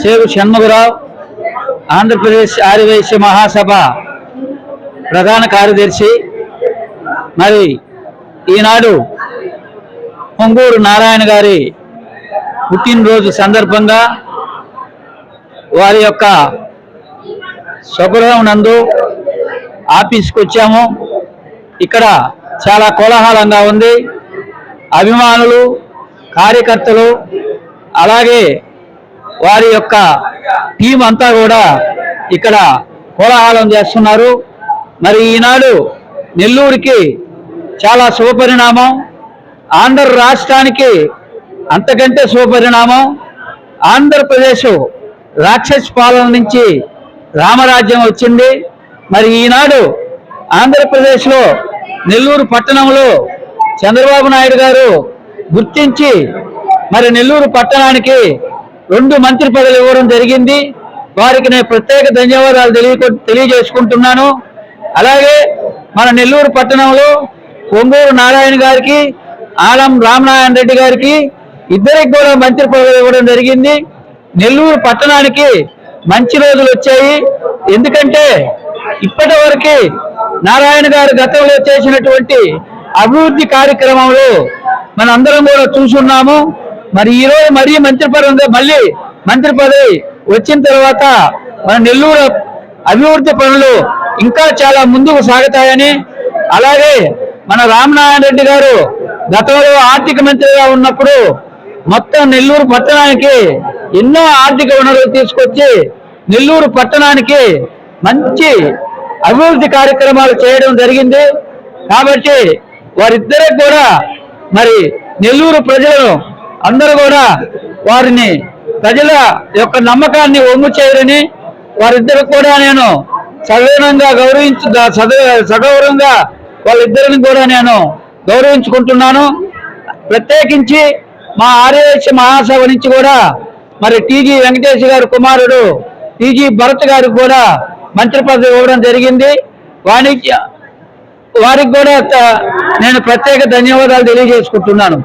సేగు షణ్ముగరావు, ఆంధ్రప్రదేశ్ ఆర్యవైశ్య మహాసభ ప్రధాన కార్యదర్శి. మరి ఈనాడు పొంగూరు నారాయణ గారి పుట్టినరోజు సందర్భంగా వారి యొక్క స్వగృహం నందు ఆఫీస్కి వచ్చాము. ఇక్కడ చాలా కోలాహలంగా ఉంది. అభిమానులు, కార్యకర్తలు, అలాగే వారి యొక్క టీం అంతా కూడా ఇక్కడ కోలాహలం చేస్తున్నారు. మరి ఈనాడు నెల్లూరుకి చాలా శుభపరిణామం, ఆంధ్ర రాష్ట్రానికి అంతకంటే శుభపరిణామం. ఆంధ్రప్రదేశ్ రాక్షస పాలన నుంచి రామరాజ్యం వచ్చింది. మరి ఈనాడు ఆంధ్రప్రదేశ్లో నెల్లూరు పట్టణంలో చంద్రబాబు నాయుడు గారు గుర్తించి మరి నెల్లూరు పట్టణానికి 2 మంత్రి పదవులు ఇవ్వడం జరిగింది. వారికి నేను ప్రత్యేక ధన్యవాదాలు తెలియజేసుకుంటున్నాను. అలాగే మన నెల్లూరు పట్టణంలో పొంగూరు నారాయణ గారికి, ఆలం రామనారాయణ రెడ్డి గారికి ఇద్దరికి కూడా మంత్రి పదవులు ఇవ్వడం జరిగింది. నెల్లూరు పట్టణానికి మంచి రోజులు వచ్చాయి. ఎందుకంటే ఇప్పటి వరకు నారాయణ గారు గతంలో చేసినటువంటి అభివృద్ధి కార్యక్రమంలో మనందరం కూడా చూసున్నాము. మరి ఈరోజు మళ్ళీ మంత్రి పదవి వచ్చిన తర్వాత మన నెల్లూరు అభివృద్ధి పనులు ఇంకా చాలా ముందుకు సాగుతాయని, అలాగే మన రామనారాయణ రెడ్డి గారు గతంలో ఆర్థిక మంత్రిగా ఉన్నప్పుడు మొత్తం నెల్లూరు పట్టణానికి ఎన్నో ఆర్థిక వనరులు తీసుకొచ్చి నెల్లూరు పట్టణానికి మంచి అభివృద్ధి కార్యక్రమాలు చేయడం జరిగింది. కాబట్టి వారిద్దరికి కూడా మరి నెల్లూరు ప్రజలు అందరూ కూడా వారిని ప్రజల యొక్క నమ్మకాన్ని ఒమ్ము చేయరని వారిద్దరికి కూడా నేను సగౌరవంగా వాళ్ళిద్దరిని కూడా నేను గౌరవించుకుంటున్నాను. ప్రత్యేకించి మా ఆర్యవైశ్య మహాసభ నుంచి కూడా మరి టీజీ వెంకటేష్ గారి కుమారుడు టీజీ భరత్ గారికి కూడా మంత్రి పదవి ఇవ్వడం జరిగింది. వారికి కూడా నేను ప్రత్యేక ధన్యవాదాలు తెలియజేసుకుంటున్నాను.